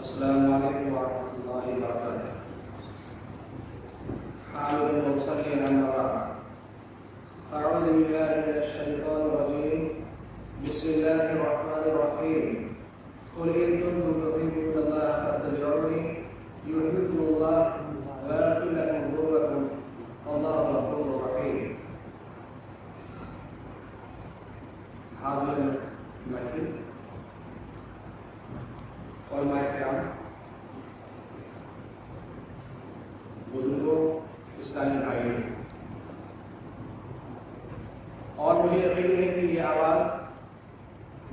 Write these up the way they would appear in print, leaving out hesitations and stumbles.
السلام علیکم ورحمۃ اللہ وبرکاتہ۔ حامد المصلی اعوذ باللہ من الشیطان الرجیم، بسم اللہ الرحمن الرحیم۔ قل ان کنتم تحبون اللہ فاتبعونی یحببکم اللہ ویغفر لکم ذنوبکم واللہ غفور رحیم۔ حاضرین محفل علماء کرام، بزرگوں، اسلامی بھائی، اور مجھے یقین ہے کہ یہ آواز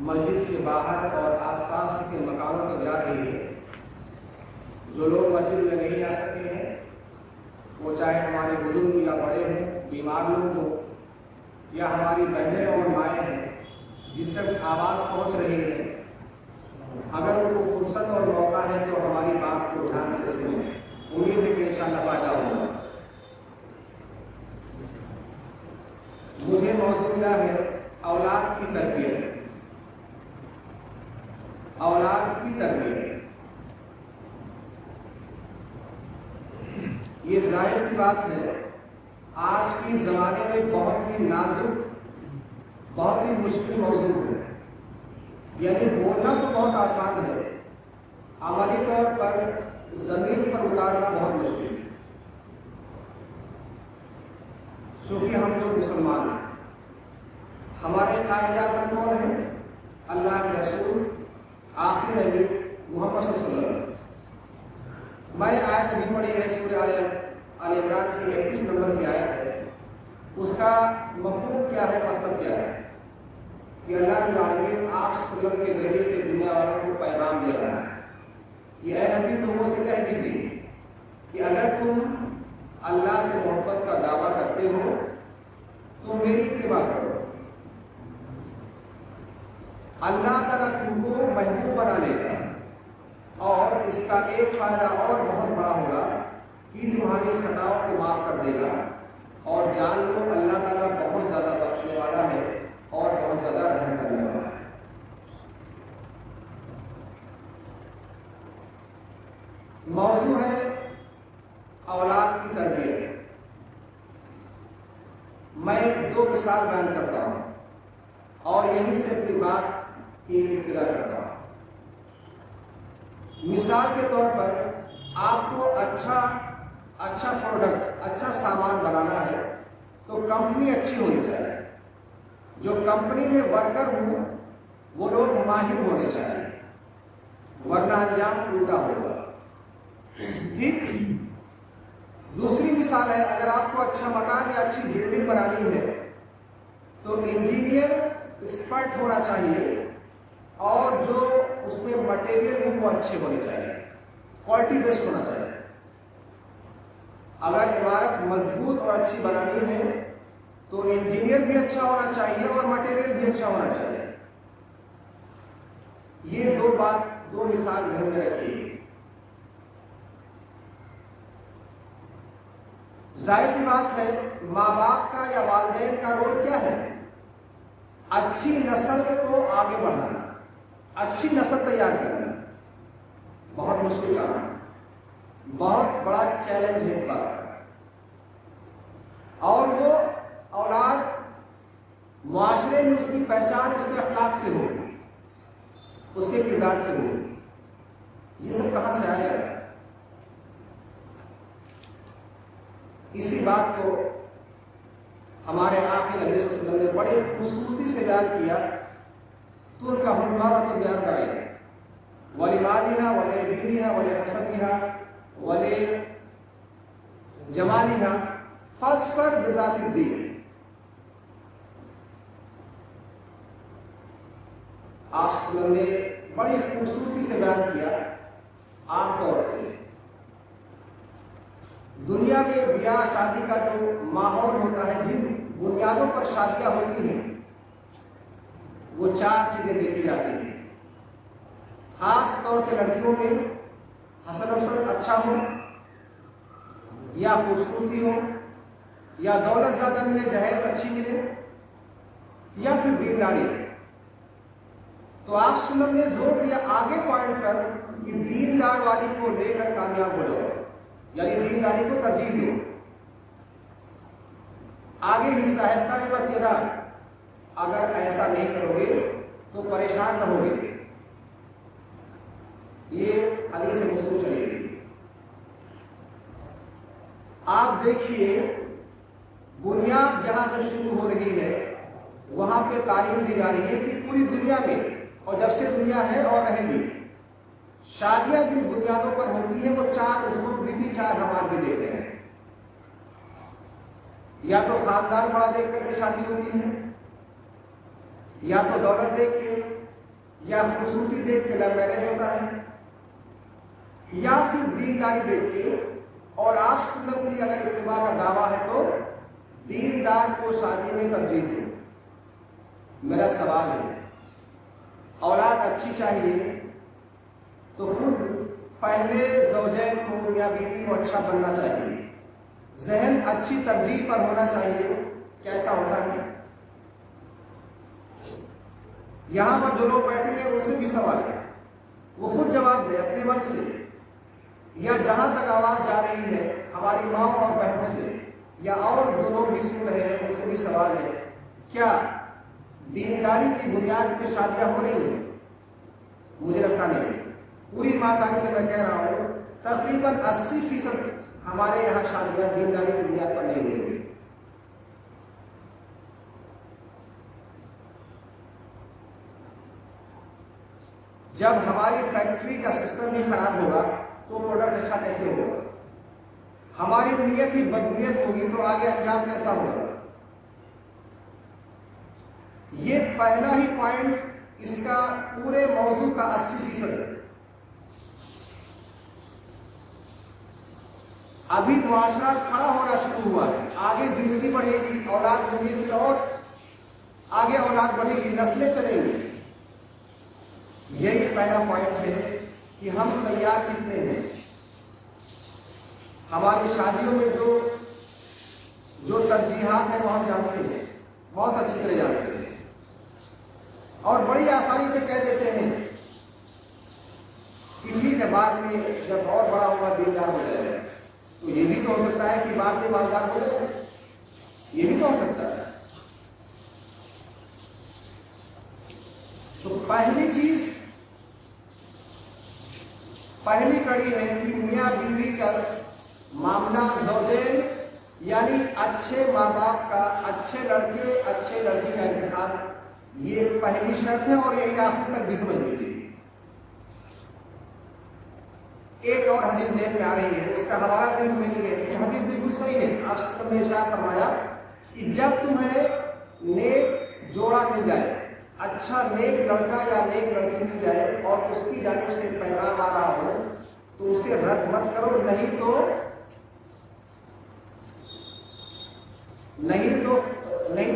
مسجد کے باہر اور آس پاس کے مقاموں تک جا رہی ہے۔ جو لوگ مسجد میں نہیں جا سکے ہیں، وہ چاہے ہمارے بزرگ یا بڑے ہوں، بیمار لوگ ہوں، یا ہماری بہنیں اور مائیں ہیں، جن تک آواز پہنچ رہی ہے، اگر ان کو فرصت اور موقع ہے تو ہماری بات کو دھیان سے سنیں۔ امید ہے کہ انشاءاللہ فائدہ ہوگا۔ مجھے موضوع ملا ہے اولاد کی تربیت۔ اولاد کی تربیت، یہ ظاہر سی بات ہے، آج کے زمانے میں بہت ہی نازک، بہت ہی مشکل موضوع ہے۔ یعنی بولنا تو بہت آسان ہے، عملی طور پر زمین پر اتارنا بہت مشکل ہے۔ چونکہ ہم لوگ مسلمان ہیں، ہمارے قائد اعظم کون ہیں؟ اللہ کے رسول، آخری نبی محمد صلی اللہ علیہ وسلم۔ میں نے آیت ابھی پڑھی ہے، سورہ آل عمران کی 31 نمبر کی آیت ہے۔ اس کا مفہوم کیا ہے، مطلب کیا ہے؟ کہ اللہ رب العالمین آپ صلی اللہ علیہ وسلم کے ذریعے سے دنیا والوں کو پیغام دے رہا ہے کہ اے نبی، تم سے کہہ دیجیے کہ اگر تم اللہ سے محبت کا دعویٰ کرتے ہو تو میری اتباع کرو۔ اللہ تعالیٰ تم کو محبوب بنا لے گا، اور اس کا ایک فائدہ اور بہت بڑا ہوگا کہ تمہاری خطاؤں کو معاف کر دے گا، اور جان لو اللہ تعالیٰ بہت زیادہ بخشنے والا ہے اور بہت زیادہ رحم کرنے والا ہے۔ موضوع ہے اولاد کی تربیت۔ میں 2 مثال بیان کرتا ہوں اور یہیں سے اپنی بات کی ابتدا کرتا ہوں۔ مثال کے طور پر آپ کو اچھا پروڈکٹ، اچھا سامان بنانا ہے تو کمپنی اچھی ہونی چاہیے۔ جو کمپنی میں ورکر ہوں وہ لوگ ماہر ہونے چاہیے، ورنہ انجام الٹا ہوگا۔ ٹھیک۔ دوسری مثال ہے، اگر آپ کو اچھا مکان یا اچھی بلڈنگ بنانی ہے تو انجینئر ایکسپرٹ ہونا چاہیے، اور جو اس میں مٹیریل ہوں وہ اچھے ہونے چاہیے، کوالٹی بیسڈ ہونا چاہیے۔ اگر عمارت مضبوط اور اچھی بنانی ہے تو انجینئر بھی اچھا ہونا چاہیے اور مٹیریل بھی اچھا ہونا چاہیے۔ یہ 2 مثال ذہن میں رکھیے۔ ظاہر سی بات ہے، ماں باپ کا یا والدین کا رول کیا ہے؟ اچھی نسل کو آگے بڑھانا، اچھی نسل تیار کرنا۔ بہت مشکل کام ہے، بہت بڑا چیلنج ہے اس بات کا۔ اور وہ اولاد معاشرے میں اس کی پہچان اس کے اخلاق سے ہوگی، اس کے کردار سے ہوگی۔ یہ سب کہاں سے آیا ہے؟ اسی بات کو ہمارے آخری نبی صلی اللہ علیہ وسلم نے بڑے خوبصورتی سے بیان کیا۔ تُرْكَحُ الْمَرْأَةُ بِأَرْبَعٍ وَلِمَالِهَا وَلِدِينِهَا وَلِحَسَبِهَا وَلِجَمَالِهَا فَاظْفَرْ بِذَاتِ الدِّينِ۔ آپ صلی اللہ علیہ وسلم نے بڑی خوبصورتی سے بیان کیا۔ عام طور سے دنیا میں بیاہ شادی کا جو ماحول ہوتا ہے، جن بنیادوں پر شادیاں ہوتی ہیں، وہ 4 چیزیں دیکھی جاتی ہیں۔ خاص طور سے لڑکیوں میں حسن حسن اچھا ہو، یا خوبصورتی ہو، یا دولت زیادہ ملے، جہیز اچھی ملے، یا پھر دینداری۔ تو آپ صلی اللہ علیہ وسلم نے زور دیا آگے پوائنٹ پر کہ دیندار والی کو لے کر کامیاب ہو جاؤ، یعنی دینداری کو ترجیح دو۔ آگے حصہ ہے تربت یدا، اگر ایسا نہیں کرو گے تو پریشان نہ ہوگے۔ یہ حدیث مسلم چلے گی۔ آپ دیکھیے بنیاد جہاں سے شروع ہو رہی ہے وہاں پہ تعلیم دی جا رہی ہے کہ پوری دنیا میں، اور جب سے دنیا ہے اور رہے گی، شادیاں جن بنیادوں پر ہوتی ہیں وہ چار اس وقت بھی تھی، چار ہم آج بھی دیکھ رہے ہیں۔ یا تو خاندان بڑا دیکھ کر کے شادی ہوتی ہے، یا تو دولت دیکھ کے، یا خوبصورتی دیکھ کے لو میرج ہوتا ہے، یا پھر دینداری دیکھ کے۔ اور آپ صلی اللہ علیہ وسلم کی اگر اتباع کا دعویٰ ہے تو دیندار کو شادی میں ترجیح دیں۔ میرا سوال ہے، اولاد اچھی چاہیے تو خود پہلے زوجین کو یا بیوی کو اچھا بننا چاہیے، ذہن اچھی ترجیح پر ہونا چاہیے۔ کیسا ہوتا ہے؟ یہاں پر جو لوگ بیٹھے ہیں ان سے بھی سوال ہے، وہ خود جواب دیں اپنے من سے، یا جہاں تک آواز جا رہی ہے ہماری ماں اور بہنوں سے، یا اور جو لوگ بھی سن رہے ہیں ان سے بھی سوال ہے، کیا دینداری کی بنیاد پہ شادیاں ہو رہی ہیں؟ مجھے لگتا نہیں۔ پوری ایمانداری سے میں کہہ رہا ہوں تقریباً 80% ہمارے یہاں شادیاں دینداری کی بنیاد پر نہیں ہوئی۔ جب ہماری فیکٹری کا سسٹم ہی خراب ہوگا تو پروڈکٹ اچھا کیسے ہوگا؟ ہماری نیت ہی بدنیت ہوگی تو آگے انجام کیسا ہوگا؟ یہ پہلا ہی پوائنٹ اس کا پورے موضوع کا 80% ہے۔ ابھی معاشرہ کھڑا ہونا شروع ہوا ہے، آگے زندگی بڑھے گی، اولاد ہوگی، پھر اور آگے اولاد بڑھے گی، نسلیں چلیں گی۔ یہی پہلا پوائنٹ ہے کہ ہم تیار کتنے ہیں۔ ہماری شادیوں میں جو ترجیحات ہیں وہ ہم جانتے ہیں، بہت اچھی طرح جانتے ہیں، اور بڑی آسانی سے کہہ دیتے ہیں کہ ٹھیک ہے بعد میں جب اور بڑا ہوگا دیندار ہو جائے گا۔ تو یہ بھی تو ہو سکتا ہے کہ بعد میں مالدار ہو جائے، یہ بھی تو ہو سکتا ہے۔ تو پہلی کڑی ہے کہ میاں بیوی کا معاملہ، زوجین یعنی اچھے ماں باپ کا، اچھے لڑکے اچھے لڑکی کا انتخاب، یہ پہلی شرط ہے، اور یہی آخر تک بھی سمجھ لیجیے۔ ایک اور حدیث ذہن میں آ رہی ہے، اس کا حوالہ ذہن میں نہیں ہے، یہ حدیث بالکل صحیح ہے۔ آپ نے ارشاد فرمایا کہ جب تمہیں نیک جوڑا مل جائے، اچھا نیک لڑکا یا نیک لڑکی مل جائے اور اس کی جانب سے پیغام آ رہا ہو تو اسے رد مت کرو، نہیں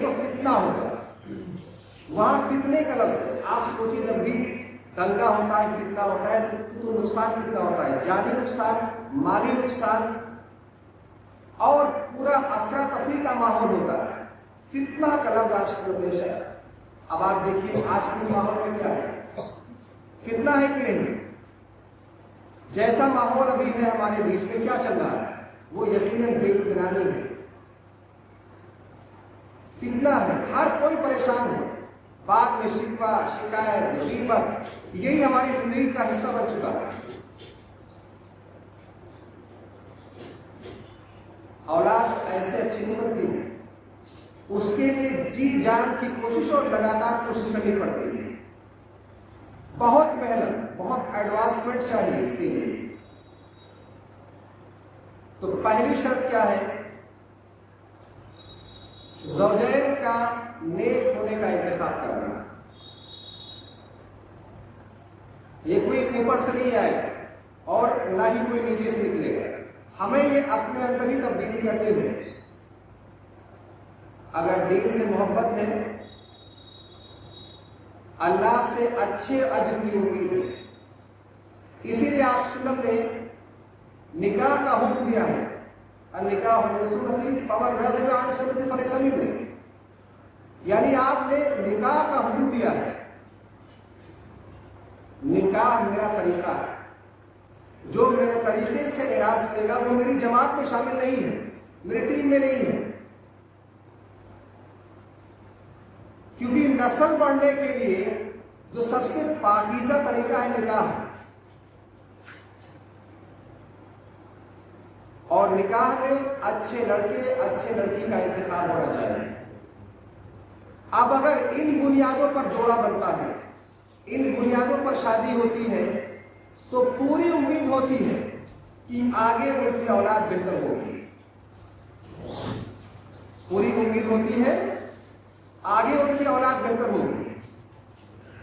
تو فتنہ ہوگا۔ وہاں فتنے کا لفظ ہے۔ آپ سوچیں جب بھی دنگا ہوتا ہے، فتنہ ہوتا ہے تو نقصان کتنا ہوتا ہے، جانی نقصان، مالی نقصان، اور پورا افراتفری کا ماحول ہوتا ہے۔ فتنہ کا لفظ آپ سے ہمیشہ۔ اب آپ دیکھیے آج کس ماحول میں کیا ہے، فتنہ ہے کہ نہیں؟ جیسا ماحول ابھی ہے ہمارے بیچ میں کیا چل رہا ہے، وہ یقیناً بے اطمینانی ہے، فتنہ ہے، ہر کوئی پریشان ہے، بعد میں شکوہ، شکایت، غیبت، یہی ہماری زندگی کا حصہ بن چکا ہے۔ اولاد ایسے اچھی نہیں بنتی، اس کے لیے جی جان کی کوشش اور لگاتار کوشش کرنی پڑتی ہے، بہت محنت، بہت ایڈوانسمنٹ چاہیے اس کے لیے۔ تو پہلی شرط کیا ہے؟ زوجین کا نیک ہونے کا انتخاب کرنا۔ یہ کوئی اوپر سے نہیں آئے گا اور نہ ہی کوئی نیچے سے نکلے گا، ہمیں یہ اپنے اندر ہی تبدیلی کرنی ہے۔ اگر دین سے محبت ہے، اللہ سے اچھے اجر کی امید ہے، اسی لیے آپ صلی اللہ علیہ وسلم نے نکاح کا حکم دیا ہے، النکاح من سنتی فمن رغب عن سنتی فلیس منی، یعنی آپ نے نکاح کا حکم دیا ہے، نکاح میرا طریقہ ہے، میرے طریقے سے اعراض کرے گا وہ میری جماعت میں شامل نہیں ہے، میری ٹیم میں نہیں ہے. کیونکہ نسل بڑھنے کے لیے جو سب سے پاکیزہ طریقہ ہے نکاح، اور نکاح میں اچھے لڑکے اچھے لڑکی کا انتخاب ہونا چاہیے. اب اگر ان بنیادوں پر جوڑا بنتا ہے، ان بنیادوں پر شادی ہوتی ہے، تو پوری امید ہوتی ہے کہ آگے ان کی اولاد بہتر ہوگی. پوری امید ہوتی ہے آگے ان کی اولاد بہتر ہوگی.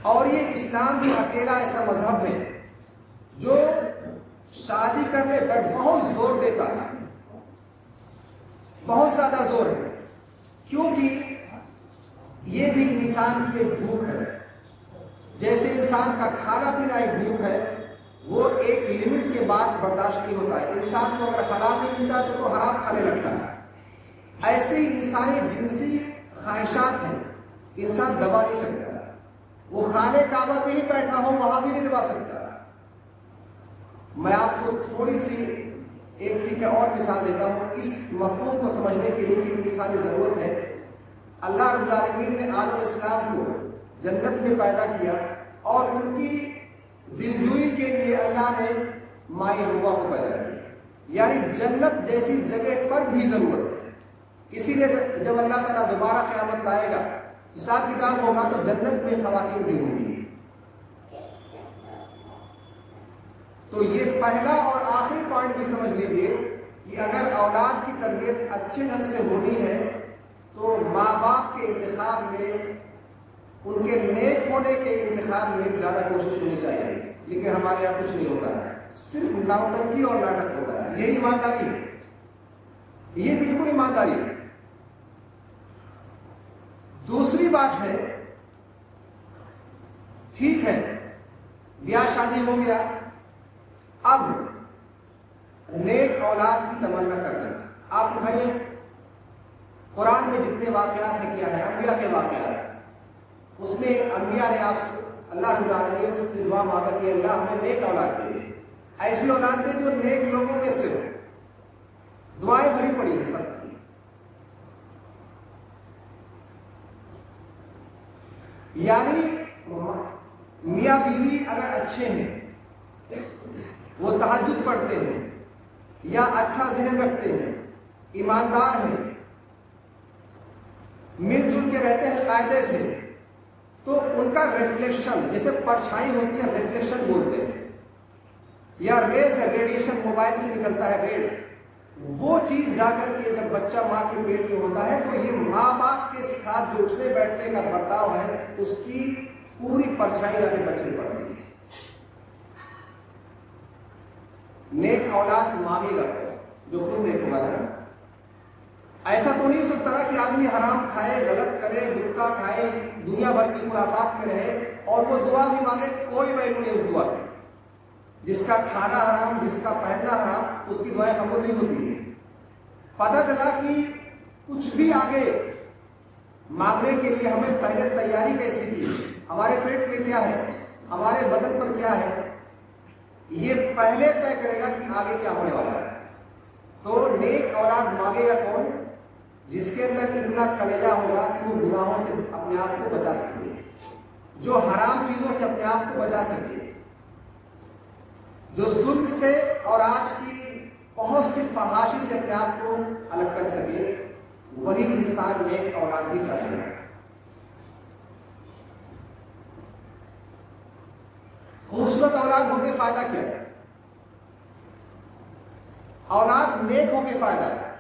اور یہ اسلام بھی اکیلا ایسا مذہب ہے جو شادی کرنے پر بہت زور دیتا ہے، بہت زیادہ زور ہے. کیونکہ یہ بھی انسان کی ایک بھوک ہے. جیسے انسان کا کھانا پینا ایک بھوک ہے، وہ ایک لمٹ کے بعد برداشت نہیں ہوتا ہے. انسان کو اگر حلال نہیں ملتا تو حرام کھانے لگتا ہے. ایسے ہی انسانی جنسی خواہشات ہیں، انسان دبا نہیں سکتا. وہ خانے کعبہ پہ ہی بیٹھا ہو وہاں بھی نہیں دبا سکتا. میں آپ کو تھوڑی سی ایک چیز کا اور مثال دیتا ہوں اس مفہوم کو سمجھنے کے لیے کہ انسانی ضرورت ہے. اللہ رب العالمین نے آدم علیہ السلام کو جنت میں پیدا کیا اور ان کی دلجوئی کے لیے اللہ نے مائی حوا کو پیدا کیا. یعنی جنت جیسی جگہ پر بھی ضرورت ہے. اسی لیے جب اللہ تعالیٰ دوبارہ قیامت لائے گا، حساب کتاب ہوگا، تو جنت میں خواتین بھی ہوں گی. تو یہ پہلا اور آخری پوائنٹ بھی سمجھ لیجیے کہ اگر اولاد کی تربیت اچھے ڈھنگ سے ہونی ہے تو ماں باپ کے انتخاب میں، ان کے نیک ہونے کے انتخاب میں زیادہ کوشش ہونی چاہیے. لیکن ہمارے یہاں کچھ نہیں ہوتا ہے، صرف نوٹنکی اور ناٹک ہوتا ہے. یہی ایمانداری ہے، یہ بالکل ایمانداری ہے. دوسری بات ہے، ٹھیک ہے بیاہ شادی ہو گیا، اب نیک اولاد کی تمنا کرنا. آپ اٹھائیے قرآن میں جتنے واقعات ہیں کیا ہے، انبیاء کے واقعات. اس میں انبیاء نے آپ سے اللہ رب العالمین سے دعا مانگا کہ اللہ ہمیں نیک اولاد دے، ایسی اولاد دے جو نیک لوگوں میں سے ہو. دعائیں بھری پڑی ہیں سب کی. یعنی میاں بیوی اگر اچھے ہیں، وہ تہجد پڑھتے ہیں یا اچھا ذہن رکھتے ہیں، ایماندار ہیں، مل جل کے رہتے ہیں قاعدے سے، تو ان کا ریفلیکشن، جیسے پرچھائی ہوتی ہے ریفلیکشن بولتے ہیں، یا ریز ہے، ریڈیشن موبائل سے نکلتا ہے ریز، وہ چیز جا کر کے جب بچہ ماں کے پیٹ میں ہوتا ہے تو یہ ماں باپ کے ساتھ جو اٹھنے بیٹھنے کا برتاؤ ہے اس کی پوری پرچھائی جا کے بچے میں پڑتی ہے. نیک اولاد مانگے گا جو خود نیک ہوگا. ایسا تو نہیں ہو سکتا نا کہ آدمی حرام کھائے، غلط کرے، گٹکا کھائے، دنیا بھر کی خرافات میں رہے اور وہ دعا بھی مانگے. کوئی ویلو نہیں اس دعا کی. جس کا کھانا حرام، جس کا پہننا حرام، اس کی دعائیں قبول نہیں ہوتی. پتہ چلا کہ کچھ بھی آگے مانگنے کے لیے ہمیں پہلے تیاری کیسی کی، ہمارے پیٹ میں کیا ہے، ہمارے بدن پر کیا ہے، یہ پہلے طے کرے گا کہ آگے کیا ہونے والا ہے. تو نیک اولاد مانگے گا کون؟ جس کے اندر اتنا کلیجہ ہوگا کہ وہ گناہوں سے اپنے آپ کو بچا سکے، جو حرام چیزوں سے اپنے آپ کو بچا سکے، جو ظلم سے اور آج کی بہت سی فحاشی سے اپنے آپ کو الگ کر سکے. وہی انسان نیک اولاد بھی چاہیے. خوبصورت اولاد ہو کے فائدہ کیا ہے؟ اولاد نیک ہو کے فائدہ ہے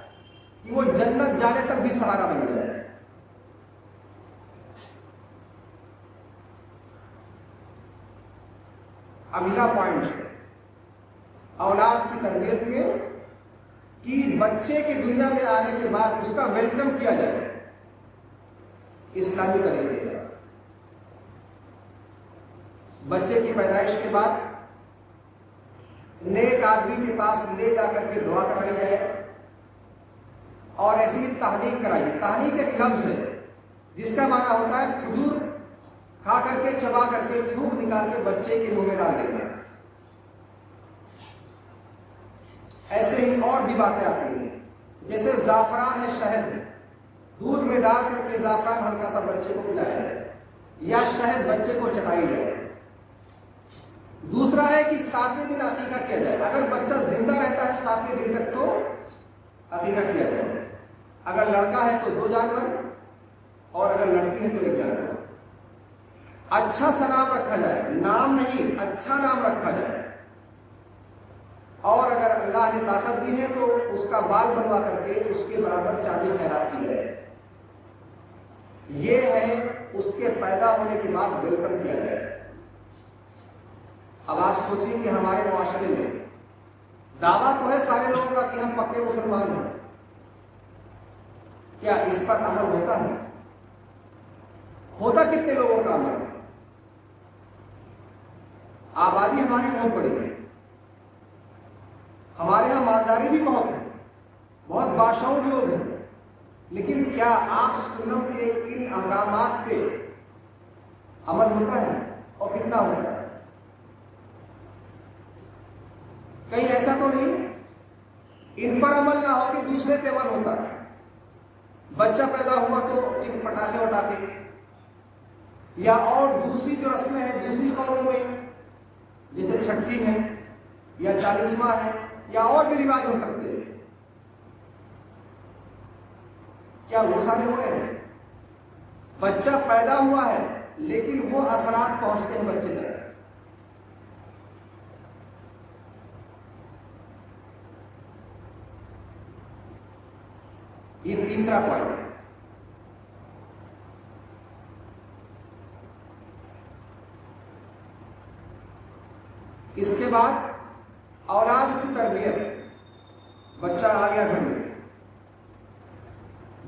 کہ وہ جنت جانے تک بھی سہارا بن جائے. اگلا پوائنٹ ہے اولاد کی تربیت میں کہ بچے کے دنیا میں آنے کے بعد اس کا ویلکم کیا جائے اسلامی طریقے سے. بچے کی پیدائش کے بعد نیک آدمی کے پاس لے جا کر کے دعا کرائی جائے اور ایسی ہی تحنیک کرائیے. تحنیک ایک لفظ ہے جس کا معنی ہوتا ہے کھجور کھا کر کے، چبا کر کے، تھوک نکال کے بچے کے منہ میں ڈال دینا. ایسے ہی اور بھی باتیں آتی ہیں، جیسے زعفران ہے، شہد ہے، دودھ میں ڈال کر کے زعفران ہلکا سا بچے کو پلایا جائے یا شہد بچے کو چٹائی جائے۔ دوسرا ہے کہ 7ویں دن عقیقہ کیا جائے، اگر بچہ زندہ رہتا ہے 7ویں دن تک تو عقیقہ کیا جائے، اگر لڑکا ہے تو 2 جانور اور اگر لڑکی ہے تو 1 جانور۔ اچھا سا نام رکھا جائے، نام نہیں، اچھا نام رکھا جائے، اور اگر اللہ نے طاقت دی ہے تو اس کا بال بنوا کر کے اس کے برابر چاندی خیرات کی جائے۔ یہ ہے اس کے پیدا ہونے کے بعد ویلکم کیا جائے۔ اب آپ سوچیں کہ ہمارے معاشرے میں دعویٰ تو ہے سارے لوگوں کا کہ ہم پکے مسلمان ہیں، کیا اس پر عمل ہوتا ہے؟ ہوتا کتنے لوگوں کا عمل؟ آبادی ہماری بہت بڑی ہے، ہمارے یہاں مالداری بھی بہت ہے، بہت باشعور لوگ ہیں، لیکن کیا آپ سنم کے ان احکامات پہ عمل ہوتا ہے اور کتنا ہوتا ہے؟ کہیں ایسا تو نہیں ان پر عمل نہ ہو کہ دوسرے پہ عمل ہوتا ہے؟ بچہ پیدا ہوا تو ٹھیک پٹاخے وٹاخے، یا اور دوسری جو رسمیں ہیں دوسری قوموں میں جیسے چھٹی ہے یا 40واں ہے یا اور بھی رواج ہو سکتے ہیں، کیا وہ سارے ہو رہے ہیں؟ بچہ پیدا ہوا ہے لیکن وہ اثرات پہنچتے ہیں بچے تک۔ یہ تیسرا پوائنٹ ہے۔ اس کے بعد اولاد کی تربیت، بچہ آ گیا گھر میں،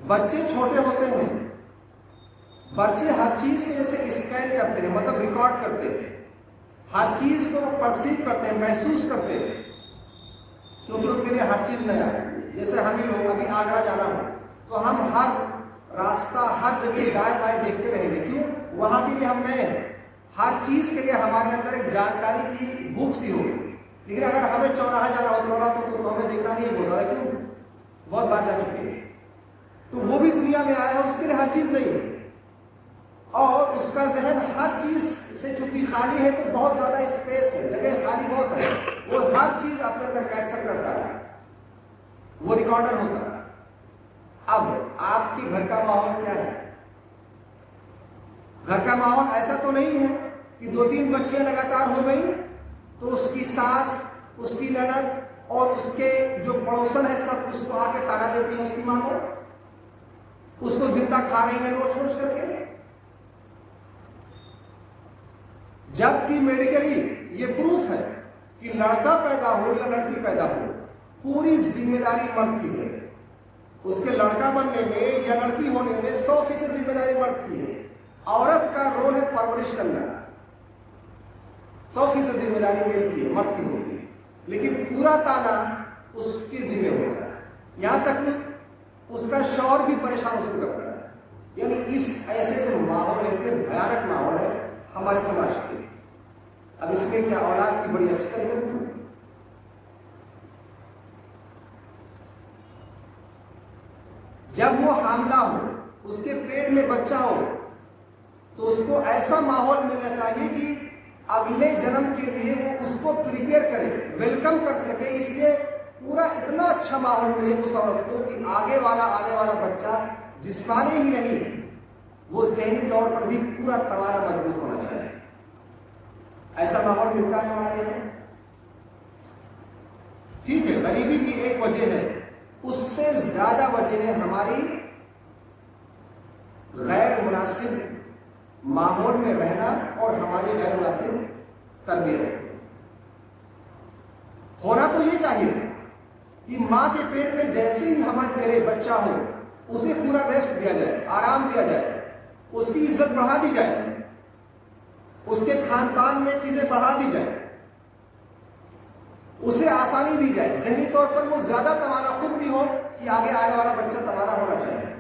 بچے چھوٹے ہوتے ہیں، بچے ہر چیز کو جیسے اسکین کرتے ہیں، مطلب ریکارڈ کرتے ہیں، ہر چیز کو پرسیو کرتے ہیں، محسوس کرتے ہیں، کیونکہ ان کے لیے ہر چیز نیا ہے۔ جیسے ہم ہی لوگ ابھی آگرہ جانا ہو تو ہم ہر راستہ ہر جگہ دائیں بائیں دیکھتے رہیں گے، کیوں؟ وہاں کے لیے ہم نئے ہیں، ہر چیز کے لیے ہمارے اندر ایک جانکاری کی بھوک سی ہوگی۔ لیکن اگر ہمیں چوراہا جانا ہو روڑا تو ہمیں دیکھنا نہیں ہے، بول رہا ہے کیوں؟ بہت بار جا چکے ہیں۔ تو وہ بھی دنیا میں آیا ہے، اس کے لیے ہر چیز نہیں ہے، اور اس کا ذہن ہر چیز سے چونکہ خالی ہے تو بہت زیادہ اسپیس ہے، جگہ خالی بہت ہے، وہ ہر چیز اپنے اندر کیپچر کرتا ہے، وہ ریکارڈر ہوتا ہے۔ اب آپ کے گھر کا ماحول کیا ہے؟ گھر کا ماحول ایسا تو نہیں ہے کہ 2-3 بچیاں لگاتار ہو گئی تو اس کی ساس، اس کی نند اور اس کے جو پڑوسن ہے سب اس کو آ کے تانا دیتی ہیں، اس کی ماں کو، اس کو زندہ کھا رہی ہیں نوچ نوچ کر کے۔ جبکہ میڈیکلی یہ پروف ہے کہ لڑکا پیدا ہو یا لڑکی پیدا ہو پوری ذمہ داری مرد کی ہے، اس کے لڑکا بننے میں یا لڑکی ہونے میں 100% ذمہ داری مرد کی ہے۔ عورت کا رول ہے پرورش کرنا، 100% ذمہ داری میل کی ہے، مرد کی ہوگی، لیکن پورا تانا اس کی ذمہ ہوگا، یہاں تک اس کا شوہر بھی پریشان اس کو کرتا ہے۔ یعنی اس ایسے سے ماحول، اتنے بھیانک ماحول ہے ہمارے سماج کے۔ اب اس میں کیا اولاد کی بڑی اچھی تربیت ہوئی؟ جب وہ حاملہ ہو، اس کے پیٹ میں بچہ ہو تو اس کو ایسا ماحول ملنا چاہیے کہ اگلے جنم کے لیے وہ اس کو پریپیئر کرے، ویلکم کر سکے، اس لیے پورا اتنا اچھا ماحول ملے اس عورت کو کہ آنے والا بچہ جسمانی ہی نہیں، وہ ذہنی طور پر بھی پورا تمہارا مضبوط ہونا چاہیے۔ ایسا ماحول ملتا ہے ہمارے یہاں؟ ٹھیک ہے، غریبی بھی ایک وجہ ہے، اس سے زیادہ وجہ ہے ہماری غیر مناسب ماحول میں رہنا اور ہماری غیر مناسب تربیت۔ ہونا تو یہ چاہیے تھا کہ ماں کے پیٹ میں جیسے ہی ہمارے پیرے بچہ ہو اسے پورا ریسٹ دیا جائے، آرام دیا جائے، اس کی عزت بڑھا دی جائے، اس کے کھان پان میں چیزیں بڑھا دی جائے، اسے آسانی دی جائے، ذہنی طور پر وہ زیادہ توانا خود بھی ہو کہ آگے آنے والا بچہ توانا ہونا چاہیے۔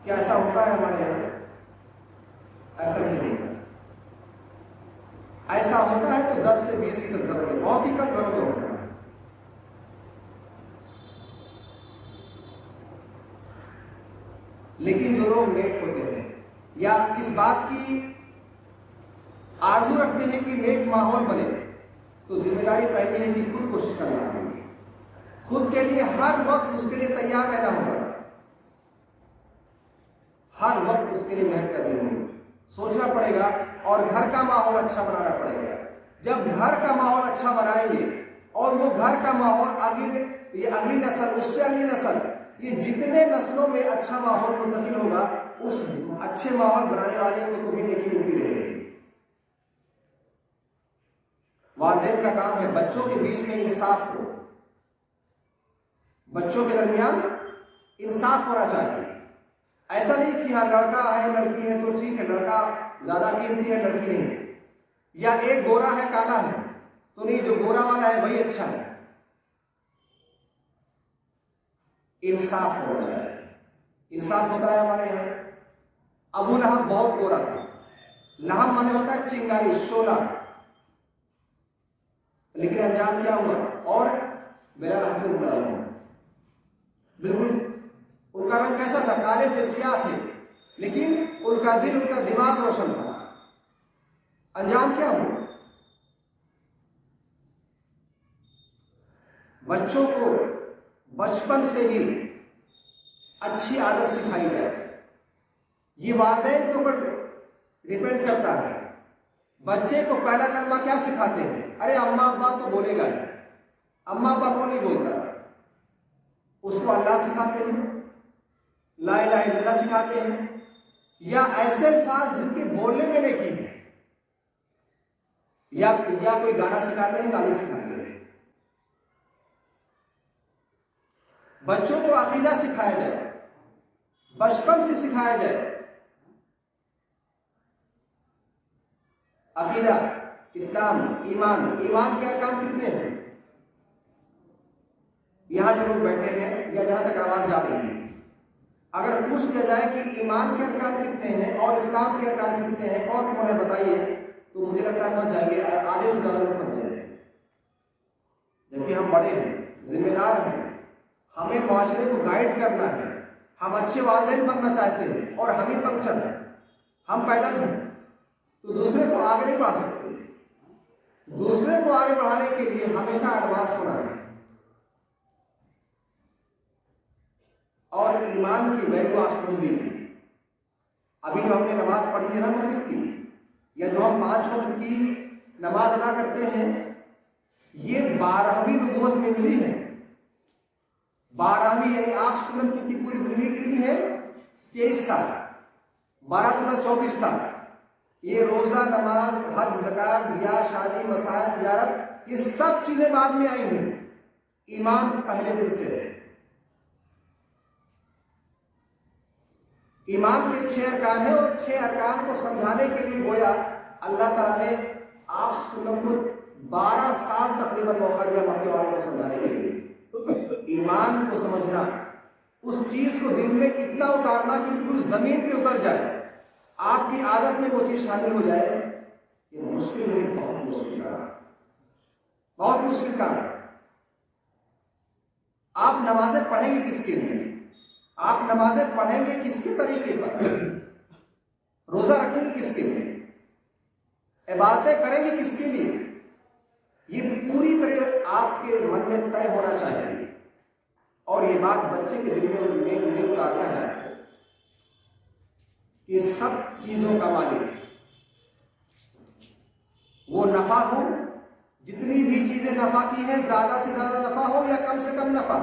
کیا ایسا ہوتا ہے ہمارے یہاں؟ ایسا نہیں ہوتا۔ ایسا ہوتا ہے تو 10 سے 20% گھروں میں، بہت ہی کم گھروں میں ہوتا ہے۔ لیکن جو لوگ نیک ہوتے ہیں یا اس بات کی آرزو رکھتے ہیں کہ نیک ماحول بنے، تو ذمہ داری پہلی ہے کہ خود کوشش کرنا ہوگی، خود کے لیے ہر وقت اس کے لیے تیار رہنا ہوگا، ہر وقت اس کے لیے محنت کرنی ہوگی، سوچنا پڑے گا اور گھر کا ماحول اچھا بنانا پڑے گا۔ جب گھر کا ماحول اچھا بنائیں گے اور وہ گھر کا ماحول اگلی نسل، اس سے اگلی نسل، یہ جتنے نسلوں میں اچھا ماحول منتقل ہوگا، اس اچھے ماحول بنانے والے کو کبھی نیکی ملتی رہے گی۔ والدین کا کام ہے بچوں کے بیچ میں انصاف ہو، بچوں کے درمیان انصاف ہونا چاہیے۔ ایسا نہیں کہ ہاں لڑکا ہے لڑکی ہے تو ٹھیک ہے، لڑکا زیادہ قیمتی ہے لڑکی نہیں، یا ایک گورا ہے کالا ہے تو نہیں، جو گورا والا ہے وہی اچھا ہے۔ انصاف ہونا چاہیے۔ انصاف ہوتا ہے ہمارے یہاں۔ ابو لہب بہت گورا تھا، لہب مانے ہوتا ہے چنگاری، شعلہ، لیکن انجام کیا ہوا؟ اور بلال حافظ بنا ہوا، بالکل ان کا رنگ کیسا تھا؟ کالے تھے، سیاہ تھے، لیکن ان کا دل، ان کا دماغ روشن تھا۔ انجام کیا ہوا؟ بچوں کو بچپن سے ہی اچھی عادت سکھائی جائے۔ یہ والدین کے اوپر ڈیپینڈ کرتا ہے۔ بچے کو پہلا کلمہ کیا سکھاتے ہیں؟ ارے اماں ابا تو بولے گا ہی، اماں ابا کو نہیں بولتا، اس کو اللہ سکھاتے ہیں، لا الہ الا اللہ سکھاتے ہیں، یا ایسے الفاظ جن کے بولنے میں نیکی ہے، یا کوئی گانا سکھاتے ہیں، گانے سکھاتے ہیں۔ بچوں کو عقیدہ سکھایا جائے، بچپن سے سکھایا جائے۔ عقیدہ، اسلام، ایمان کے ارکان کتنے ہیں؟ یہاں جو لوگ بیٹھے ہیں یا جہاں تک آواز جا رہی ہے، اگر پوچھ لیا جائے کہ ایمان کے ارکان کتنے ہیں اور اسلام کے ارکان کتنے ہیں، کون کون ہے بتائیے، تو مجھے لگتا ہے پھنس جائیں گے، آدھے سے زیادہ لوگ پھنس جائیں گے۔ جبکہ ہم بڑے ہیں، ذمہ دار ہیں، ہمیں معاشرے کو گائیڈ کرنا ہے، ہم اچھے والدین بننا چاہتے ہیں اور ہم ہی پنکچر ہیں، ہم پیدل ہیں، تو دوسرے کو آگے نہیں بڑھا سکتے۔ دوسرے کو آگے بڑھانے کے لیے ہمیشہ ایڈوانس ہونا ہے، اور ایمان کی ویلیو آپ سمجھ لیجیے۔ ابھی جو ہم نے نماز پڑھی ہے نا مغرب کی، یا جو ہم 5 وقت کی نماز ادا کرتے ہیں، یہ 12ویں نبوت میں ملی ہے۔ 12ویں یعنی آپ سلم کی پوری زندگی کتنی ہے؟ 23 سال، 12 دنا 24 سال۔ یہ روزہ، نماز، حج، زکات، بیاہ، شادی، مسائل، تجارت، یہ سب چیزیں بعد میں آئی ہیں، ایمان پہلے دن سے ہے۔ ایمان کے 6 ارکان ہیں، اور 6 ارکان کو سمجھانے کے لیے گویا اللہ تعالیٰ نے آپ سلم کو 12 سال تقریباً موقع دیا مکے والوں کو سمجھانے کے لیے۔ ایمان کو سمجھنا، اس چیز کو دل میں اتنا اتارنا کہ پوری زمین پہ اتر جائے، آپ کی عادت میں وہ چیز شامل ہو جائے، یہ مشکل نہیں، بہت مشکل کام ہے، بہت مشکل کام ہے۔ آپ نمازیں پڑھیں گے کس کے لیے؟ آپ نمازیں پڑھیں گے کس کے طریقے پر؟ روزہ رکھیں گے کس کے لیے؟ عبادتیں کریں گے کس کے لیے؟ یہ پوری طرح آپ کے من میں طے ہونا چاہیے، اور یہ بات بچے کے دل میں اتارنا ہے کہ سب چیزوں کا مالک وہ نفع ہو، جتنی بھی چیزیں نفع کی ہیں، زیادہ سے زیادہ نفع ہو یا کم سے کم نفع،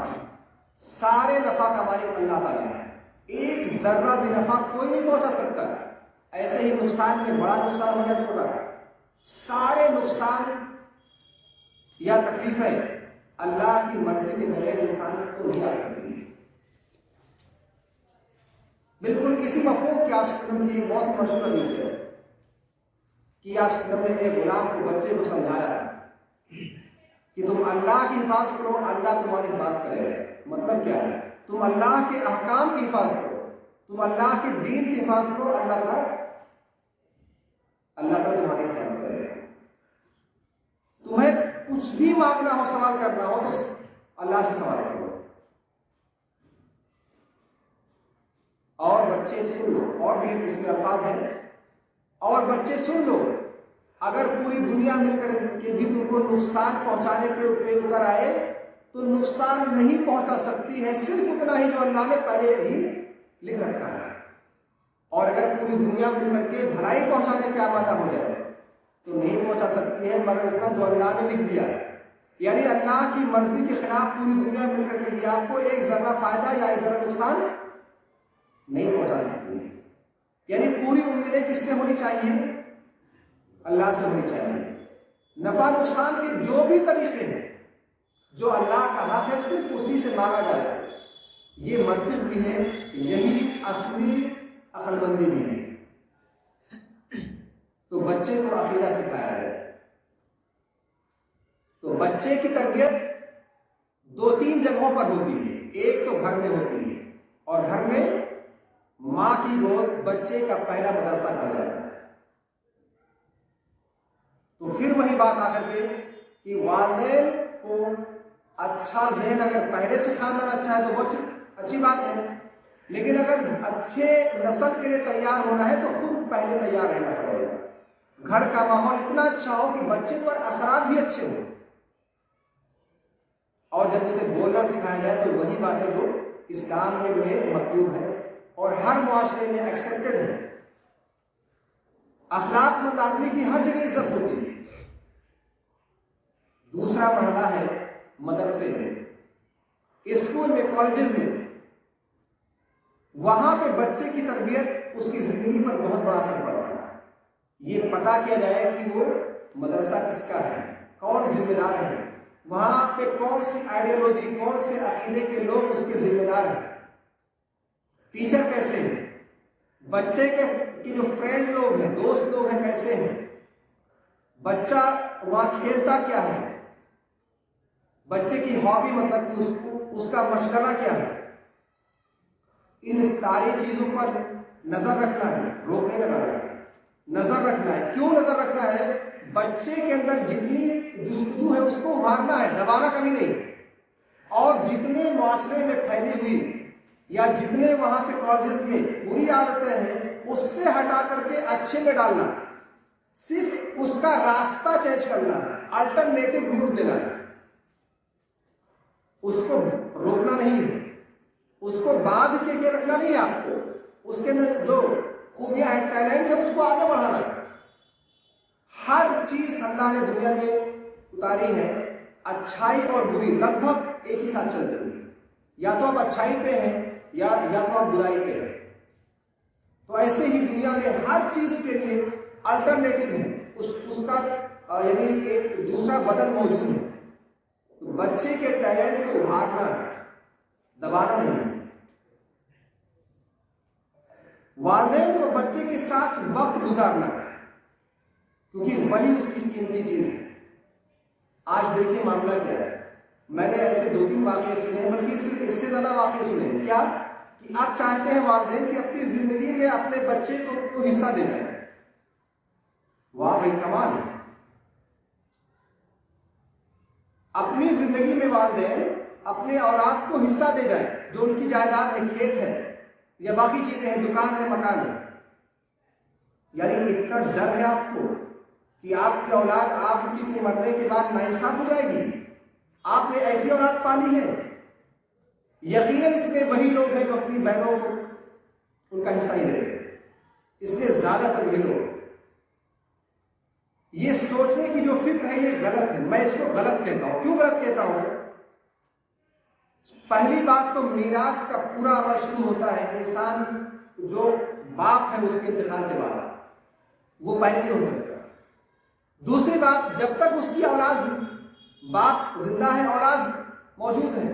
سارے نفع کا مالک اللہ تعالیٰ ہے۔ ایک ذرہ بھی نفع کوئی نہیں پہنچا سکتا۔ ایسے ہی نقصان میں بڑا نقصان ہو یا چھوٹا، سارے نقصان یا تکلیفیں اللہ کی مرضی کے بغیر انسان کو نہیں آ سکتی۔ بالکل اسی مفہوم کہ آپ وسلم کی ایک بہت مشہور حدیث ہے کہ آپ وسلم نے ایک غلام کو، بچے کو سمجھایا کہ تم اللہ کی حفاظت کرو، اللہ تمہاری حفاظت کرے گا۔ مطلب کیا ہے؟ تم اللہ کے احکام کی حفاظت کرو، تم اللہ کے دین کی حفاظت کرو، اللہ تعالیٰ تمہاری حفاظت کرے گا۔ تمہیں کچھ بھی مانگنا ہو، سوال کرنا ہو تو اللہ سے سوال کرو۔ اور بچے سن لو، اور بھی اس میں الفاظ ہیں، اور بچے سن لو، اگر پوری دنیا مل کر کے بھی تم کو نقصان پہنچانے پہ اتر آئے تو نقصان نہیں پہنچا سکتی ہے، صرف اتنا ہی جو اللہ نے پہلے ہی لکھ رکھا ہے۔ اور اگر پوری دنیا مل کر کے بھلائی پہنچانے پہ آمادہ ہو جائے تو نہیں پہنچا سکتی ہے مگر اتنا جو اللہ نے لکھ دیا ہے۔ یعنی اللہ کی مرضی کے خلاف پوری دنیا مل کر کے بھی آپ کو ایک ذرہ فائدہ یا ایک ذرہ نقصان نہیں پہنچا سکتی ہے۔ یعنی پوری امیدیں کس سے ہونی چاہیے؟ اللہ سے ہونی چاہیے۔ نفع نقصان کے جو بھی طریقے ہیں، جو اللہ کا حق ہے، صرف اسی سے مانگا جائے۔ یہ منطق بھی ہے، یہی اصلی عقل مندی بھی ہے۔ تو بچے کو عقیدہ سکھایا ہے۔ تو بچے کی تربیت 2-3 جگہوں پر ہوتی ہے۔ ایک تو گھر میں ہوتی ہے، اور گھر میں ماں کی گود بچے کا پہلا مدرسہ کہا جاتا ہے۔ تو پھر وہی بات آ کر کے کہ والدین کو اچھا ذہن اگر پہلے سے خاندان اچھا ہے تو بچے اچھی بات ہے، لیکن اگر اچھے نسل کے لیے تیار ہونا ہے تو خود پہلے تیار رہنا پڑے گا۔ گھر کا ماحول اتنا اچھا ہو کہ بچے پر اثرات بھی اچھے ہوں، اور جب اسے بولنا سکھایا جائے تو وہی بات ہے جو اسلام میں مطلوب ہے اور ہر معاشرے میں ایکسیپٹڈ ہے۔ اخلاق مند آدمی کی ہر جگہ عزت ہوتی ہے۔ دوسرا مرحلہ ہے مدرسے میں، اسکول میں، کالجز میں۔ وہاں پہ بچے کی تربیت اس کی زندگی پر بہت بڑا اثر پڑتا ہے۔ یہ پتا کیا جائے کہ وہ مدرسہ کس کا ہے، کون ذمہ دار ہے، وہاں پہ کون سی آئیڈیالوجی، کون سے عقیدے کے لوگ اس کے ذمہ دار ہیں، ٹیچر کیسے ہیں، بچے کے جو فرینڈ لوگ ہیں، دوست لوگ ہیں کیسے ہیں، بچہ وہاں کھیلتا کیا ہے، بچے کی ہابی مطلب کہ اس کا مشغلہ کیا ہے۔ ان ساری چیزوں پر نظر رکھنا ہے، روکنے لگانا ہے، نظر رکھنا ہے۔ کیوں نظر رکھنا ہے؟ بچے کے اندر جتنی جستجو ہے اس کو ابھارنا ہے، دبانا کبھی نہیں۔ اور جتنے معاشرے میں پھیلی ہوئی یا جتنے وہاں پہ کالجز میں بری عادتیں ہیں اس سے ہٹا کر کے اچھے میں ڈالنا، صرف اس کا راستہ چینج کرنا، الٹرنیٹو روٹ دینا ہے۔ اس کو روکنا نہیں ہے، اس کو باندھ کے رکھنا نہیں ہے، آپ کو اس کے اندر جو خوبیاں ہیں، ٹیلنٹ ہے، اس کو آگے بڑھانا ہے۔ ہر چیز اللہ نے دنیا میں اتاری ہے، اچھائی اور بری لگ بھگ ایک ہی ساتھ چل رہی ہے۔ یا تو آپ اچھائی پہ ہیں یا تو آپ برائی پہ ہیں۔ تو ایسے ہی دنیا میں ہر چیز کے لیے الٹرنیٹو ہے، اس کا یعنی ایک دوسرا بدل موجود ہے۔ تو بچے کے ٹیلنٹ کو ابھارنا ہے، دبانا نہیں۔ والدین کو بچے کے ساتھ وقت گزارنا ہے، کیونکہ وہی اس کی قیمتی چیز ہے۔ آج دیکھیں معاملہ کیا ہے، میں نے ایسے 2-3 واقعے سنے ہیں، بلکہ اس سے زیادہ واقعے سنے ہیں۔ کیا کہ آپ چاہتے ہیں والدین کہ اپنی زندگی میں اپنے بچے کو حصہ دے جائیں۔ واہ بھائی، کمال ہے۔ اپنی زندگی میں والدین اپنے اولاد کو حصہ دے جائیں، جو ان کی جائیداد ہے، کھیت ہے یا باقی چیزیں ہیں، دکان ہے، مکان ہے۔ یعنی اتنا ڈر ہے آپ کو کہ آپ کی اولاد آپ کی مرنے کے بعد ناانصاف ہو جائے گی۔ آپ نے ایسی اولاد پالی ہے، یقیناً اس میں وہی لوگ ہیں جو اپنی بہنوں کو ان کا حصہ نہیں دیتے، اس میں زیادہ تر وہی لوگ۔ یہ سوچنے کی جو فکر ہے یہ غلط ہے، میں اس کو غلط کہتا ہوں۔ کیوں غلط کہتا ہوں؟ پہلی بات تو میراث کا پورا عمل شروع ہوتا ہے انسان جو باپ ہے اس کے انتقال کے بعد، وہ پہلے نہیں ہو سکتا۔ دوسری بات، جب تک اس کی اولاد، باپ زندہ ہے، اولاد موجود ہے،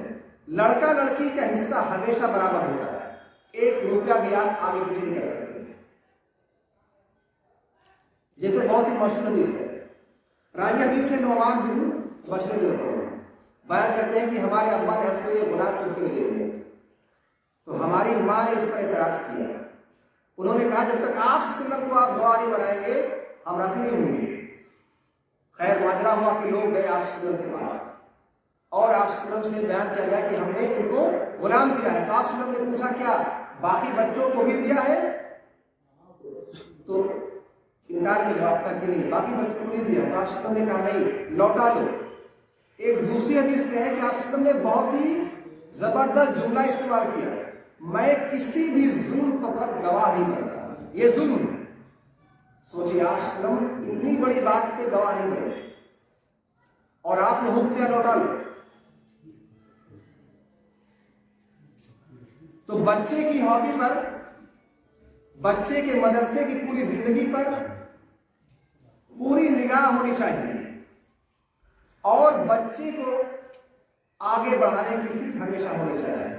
لڑکا لڑکی کا حصہ ہمیشہ برابر ہوتا ہے، 1 روپیہ بھی آپ آگے پیچھے نہیں کر سکتے۔ جیسے بہت ہی مشہور حدیث ہے، راوی حدیث ہے نعمان بن بشیر رضی اللہ عنہ، بیان کرتے ہیں کہ ہمارے ابا نے ہم کو یہ غلام تحفے میں دے دیے، تو ہماری ماں نے اس پر اعتراض کیا۔ انہوں نے کہا جب تک آپ صلی اللہ علیہ وسلم کو آپ گواہ نہیں بنائیں گے ہم راضی نہیں ہوں گے۔ خیر ماجرا ہوا کہ لوگ گئے آپ صلی اللہ علیہ وسلم کے پاس اور آپ صلی اللہ علیہ وسلم سے بیان کیا گیا کہ ہم نے ان کو غلام دیا ہے۔ تو آپ صلی اللہ علیہ وسلم نے پوچھا کیا باقی بچوں کو بھی دیا ہے؟ تو انکار میں جواب تھا کہ نہیں، باقی بچوں کو نہیں دیا. تو آپ وسلم نے کہا نہیں، لوٹا لو. ایک دوسری حدیث میں ہے کہ آپ وسلم نے بہت ہی زبردست جملہ استعمال کیا، میں کسی بھی ظلم پر گواہ نہیں بنتا. یہ ظلم ہے. سوچیے آپ وسلم اتنی بڑی بات پہ گواہ نہیں بنے اور آپ نے حکم کیا لوٹا لو. تو بچے کی ہابی پر، بچے کے مدرسے کی پوری زندگی پر پوری نگاہ ہونی چاہیے اور بچے کو آگے بڑھانے کی فکر ہمیشہ ہونی چاہیے.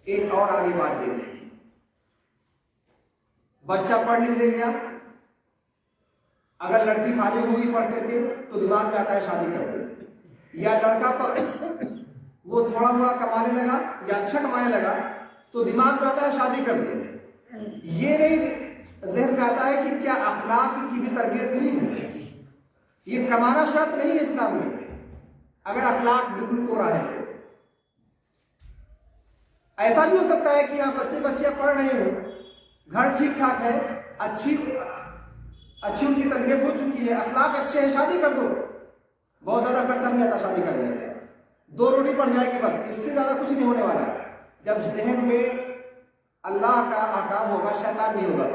ایک اور آگے بات دیکھیں، بچہ پڑھ لکھ لے گیا، اگر لڑکی فارغ ہوگی پڑھ کر کے تو دماغ میں آتا ہے شادی کر دے، یا لڑکا پر وہ تھوڑا موڑا کمانے لگا یا اچھا کمانے لگا تو دماغ میں آتا ہے شادی کر دے. یہ نہیں ذہن میں آتا ہے کہ کیا اخلاق کی بھی تربیت ہوئی ہے. یہ کمانا شرط نہیں ہے اسلام میں، اگر اخلاق بالکل کوڑا ہے تو. ایسا بھی ہو سکتا ہے کہ آپ بچے پڑھ رہے ہو، گھر ٹھیک ٹھاک ہے، اچھی ان کی تربیت ہو چکی ہے، اخلاق اچھے ہیں، شادی کر دو. بہت زیادہ خرچہ نہیں آتا شادی کرنے میں، 2 روٹی پڑ جائے گی بس، اس سے زیادہ کچھ نہیں ہونے والا. جب ذہن میں اللہ کا احکام ہوگا، شیطان نہیں ہوگا.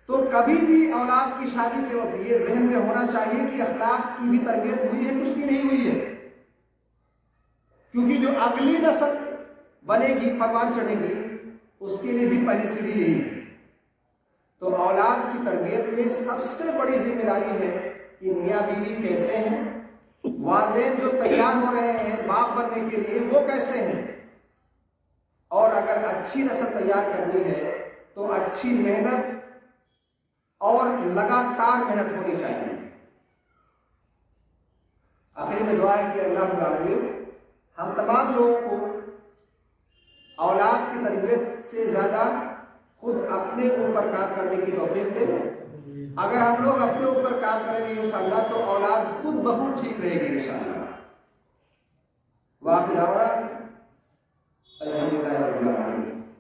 تو کبھی بھی اولاد کی شادی کے وقت یہ ذہن میں ہونا چاہیے کہ اخلاق کی بھی تربیت ہوئی ہے، کچھ بھی نہیں ہوئی ہے. کیونکہ جو اگلی نسل بنے گی، پروان چڑھے گی، اس کے لیے بھی پہلی سیڑھی یہی ہے. تو اولاد کی تربیت میں سب سے بڑی ذمہ داری ہے کہ میاں بیوی کیسے ہیں، والدین جو تیار ہو رہے ہیں باپ بننے کے لیے وہ کیسے ہیں. اور اگر اچھی نسل تیار کرنی ہے تو اچھی محنت اور لگاتار محنت ہونی چاہیے. آخری میں دعا ہے کہ اللہ رب العالمین ہم تمام لوگوں کو اولاد کی تربیت سے زیادہ خود اپنے اوپر کام کرنے کی توفیق دے. اگر ہم لوگ اپنے اوپر کام کریں گے انشاءاللہ تو اولاد خود بخود ٹھیک رہے گی انشاءاللہ. واقعہ